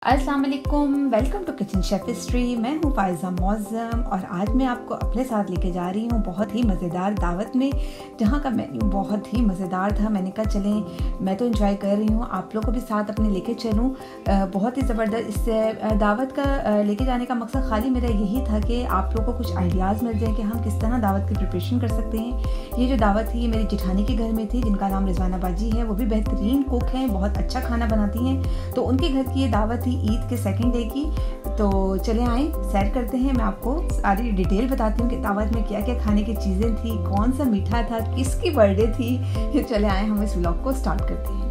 अस्सलाम वालेकुम, welcome to kitchen chef history. मैं हूँ फायज़ा मौज़म और आज मैं आपको अपने साथ लेके जा रही हूँ बहुत ही मज़ेदार दावत में, जहाँ का मेन्यू बहुत ही मज़ेदार था। मैंने कहा चलें, मैं तो एंजॉय कर रही हूँ, आप लोग को भी साथ अपने लेके चलूँ। बहुत ही ज़बरदस्त इस दावत का लेके जाने का मकसद खाली मेरा यही था कि आप लोग को कुछ आइडियाज़ मिल जाए कि हम किस तरह दावत की प्रिपरेशन कर सकते हैं। ये जो दावत थी ये मेरी जेठानी के घर में थी, जिनका नाम रिजवाना बाजी है। वो भी बेहतरीन कुक हैं, बहुत अच्छा खाना बनाती हैं। तो उनके घर की ये दावत थी ईद के सेकंड डे की। तो चले आए सैर करते हैं, मैं आपको सारी डिटेल बताती हूँ कि दावत में क्या क्या खाने की चीज़ें थी, कौन सा मीठा था, किसकी बर्थडे थी। चले आए, हम इस व्लॉग को स्टार्ट करते हैं।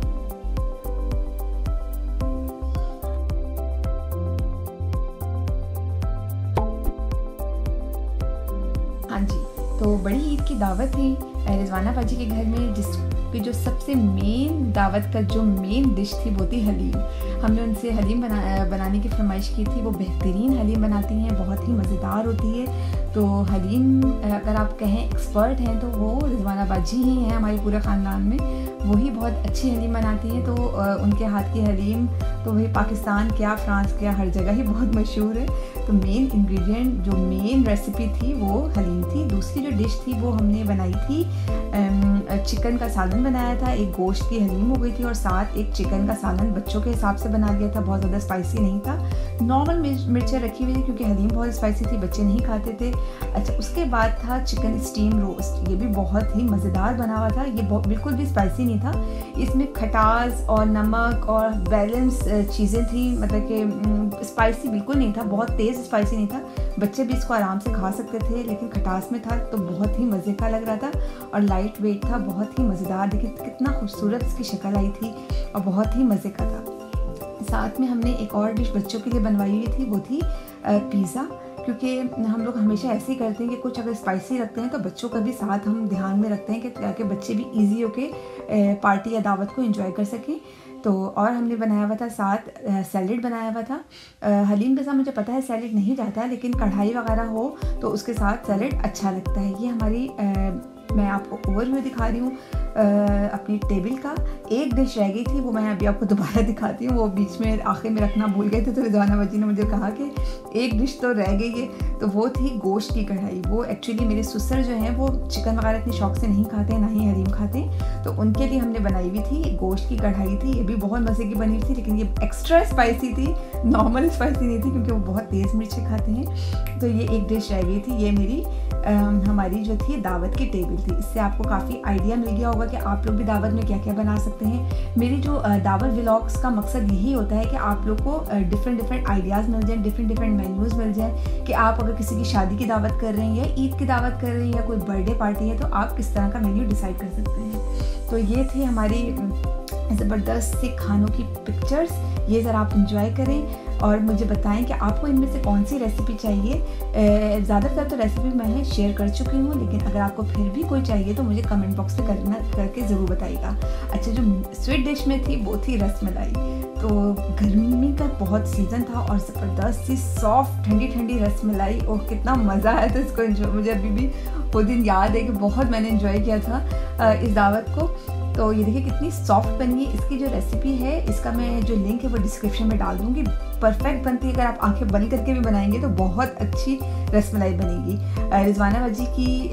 हाँ जी, तो बड़ी ईद की दावत थी रिजवाना बाजी के घर में, जिसकी जो सबसे मेन दावत का जो मेन डिश थी वो थी हलीम। हमने उनसे हलीम बनाने की फरमाइश की थी। वो बेहतरीन हलीम बनाती हैं, बहुत ही मज़ेदार होती है। तो हलीम अगर आप कहें एक्सपर्ट हैं तो वो रिजवाना बाजी ही हैं हमारे पूरे ख़ानदान में। वही बहुत अच्छी हलीम बनाती हैं। तो उनके हाथ की हलीम तो वही पाकिस्तान क्या, फ्रांस क्या, हर जगह ही बहुत मशहूर है। तो मेन इंग्रेडिएंट जो मेन रेसिपी थी वो हलीम थी। दूसरी जो डिश थी वो हमने बनाई थी चिकन का सालन बनाया था। एक गोश्त की हलीम हो गई थी और साथ एक चिकन का सालन बच्चों के हिसाब से बना लिया था। बहुत ज़्यादा स्पाइसी नहीं था, नॉर्मल मिर्चें रखी हुई थी क्योंकि हलीम बहुत स्पाइसी थी, बच्चे नहीं खाते थे। अच्छा, उसके बाद था चिकन स्टीम रोस्ट। ये भी बहुत ही मज़ेदार बना हुआ था। ये बिल्कुल भी स्पाइसी नहीं था। इसमें खटास और नमक और बैलेंस चीज़ें थी, मतलब कि स्पाइसी बिल्कुल नहीं था, बहुत तेज़ स्पाइसी नहीं था। बच्चे भी इसको आराम से खा सकते थे, लेकिन खटास में था तो बहुत ही मज़े का लग रहा था और लाइट वेट था, बहुत ही मज़ेदार। देखिए कितना खूबसूरत इसकी शक्ल आई थी और बहुत ही मज़े का था। साथ में हमने एक और डिश बच्चों के लिए बनवाई हुई थी, वो थी पिज़्ज़ा। क्योंकि हम लोग हमेशा ऐसे ही करते हैं कि कुछ अगर स्पाइसी रखते हैं तो बच्चों का भी साथ हम ध्यान में रखते हैं कि ताकि बच्चे भी ईजी होके पार्टी या दावत को एंजॉय कर सकें। तो और हमने बनाया हुआ था साथ सैलेड बनाया हुआ था। हलीम के साथ मुझे पता है सैलेड नहीं जाता है, लेकिन कढ़ाई वगैरह हो तो उसके साथ सैलेड अच्छा लगता है। ये हमारी मैं आपको ओवरव्यू दिखा रही हूँ अपनी टेबल का। एक डिश रह गई थी, वो मैं अभी आपको दोबारा दिखाती हूँ। वो बीच में आखिर में रखना भूल गए थे, तो रिजवाना बाजी ने मुझे कहा कि एक डिश तो रह गई है, तो वो थी गोश्त की कढ़ाई। वो एक्चुअली मेरे ससुर जो हैं वो चिकन वगैरह इतनी शौक से नहीं खाते, ना ही हलीम खाते, तो उनके लिए हमने बनाई हुई थी गोश्त की कढ़ाई थी। ये भी बहुत मज़े की बनी हुई थी, लेकिन ये एक्स्ट्रा स्पाइसी थी, नॉर्मल स्पाइसी नहीं थी क्योंकि वो बहुत तेज़ मिर्चें खाते हैं। तो ये एक डिश रह गई थी। ये मेरी हमारी जो थी दावत की टेबल थी। इससे आपको काफ़ी आइडिया मिल गया होगा कि आप लोग भी दावत में क्या क्या बना सकते हैं। मेरी जो दावत व्लॉग्स का मकसद यही होता है कि आप लोग को डिफरेंट आइडियाज़ मिल जाएं, डिफरेंट मेन्यूज़ मिल जाएं कि आप अगर किसी की शादी की दावत कर रहे हैं या ईद की दावत कर रहे हैं या कोई बर्थडे पार्टी है तो आप किस तरह का मेन्यू डिसाइड कर सकते हैं। तो ये थी हमारी ज़बरदस्त सी खानों की पिक्चर्स। ये ज़रा आप इंजॉय करें और मुझे बताएं कि आपको इनमें से कौन सी रेसिपी चाहिए। ज़्यादातर तो रेसिपी मैं शेयर कर चुकी हूँ, लेकिन अगर आपको फिर भी कोई चाहिए तो मुझे कमेंट बॉक्स में करके ज़रूर बताइएगा। अच्छा, जो स्वीट डिश में थी वो थी रसमलाई। तो गर्मी का बहुत सीज़न था और ज़बरदस्त सी सॉफ्ट ठंडी रसमलाई, और कितना मज़ा आया था इसको एंजॉय। मुझे अभी भी वो दिन याद है कि बहुत मैंने एंजॉय किया था इस दावत को। तो ये देखिए कितनी सॉफ्ट बनी है। इसकी जो रेसिपी है इसका मैं जो लिंक है वो डिस्क्रिप्शन में डाल दूँगी। परफेक्ट बनती है, अगर आप आंखें बंद करके भी बनाएंगे तो बहुत अच्छी रसमलाई बनेगी। रिजवाना बाजी की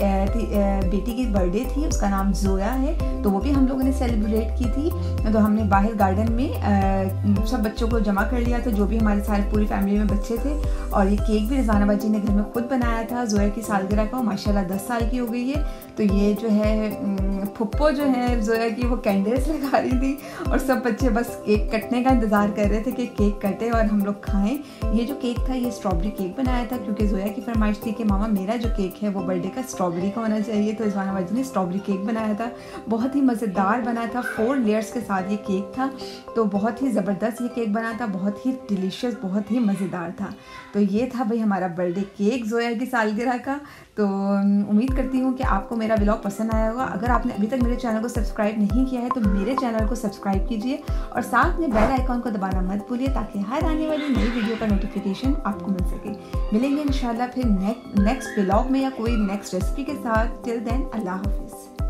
बेटी की बर्थडे थी, उसका नाम जोया है, तो वो भी हम लोगों ने सेलिब्रेट की थी। तो हमने बाहर गार्डन में सब बच्चों को जमा कर लिया था, जो भी हमारे सारे पूरी फैमिली में बच्चे थे। और ये केक भी रिजवाना बाजी ने घर में खुद बनाया था जोया की सालगिरह का। माशाल्लाह 10 साल की हो गई है। तो ये जो है फुप्पो जो है जोया की, वो कैंडल्स लगा रही थी और सब बच्चे बस केक कटने का इंतज़ार कर रहे थे कि केक कटे और हम लोग खाएं। ये जो केक था ये स्ट्रॉबेरी केक बनाया था, क्योंकि जोया की फरमाइश थी कि मामा मेरा जो केक है वो बर्थडे का स्ट्रॉबेरी का होना चाहिए। तो रिजवाना बाजी ने स्ट्रॉबेरी केक बनाया था, बहुत ही मज़ेदार बना था। 4 लेयर्स के साथ ये केक था, तो बहुत ही ज़बरदस्त ये केक बना था, बहुत ही डिलीशियस, बहुत ही मज़ेदार था। तो ये था भाई हमारा बर्थडे केक जोया की सालगिरह का। तो उम्मीद करती हूँ कि आपको मेरा व्लॉग पसंद आया होगा। अगर आपने अभी तक मेरे चैनल को सब्सक्राइब नहीं किया है तो मेरे चैनल को सब्सक्राइब कीजिए और साथ में बेल आइकॉन को दबाना मत भूलिए, ताकि हर आने वाली नई वीडियो का नोटिफिकेशन आपको मिल सके। मिलेंगे इंशाल्लाह फिर नेक्स्ट व्लॉग में या कोई नेक्स्ट रेसिपी के साथ। टिल देन अल्लाह हाफिज़।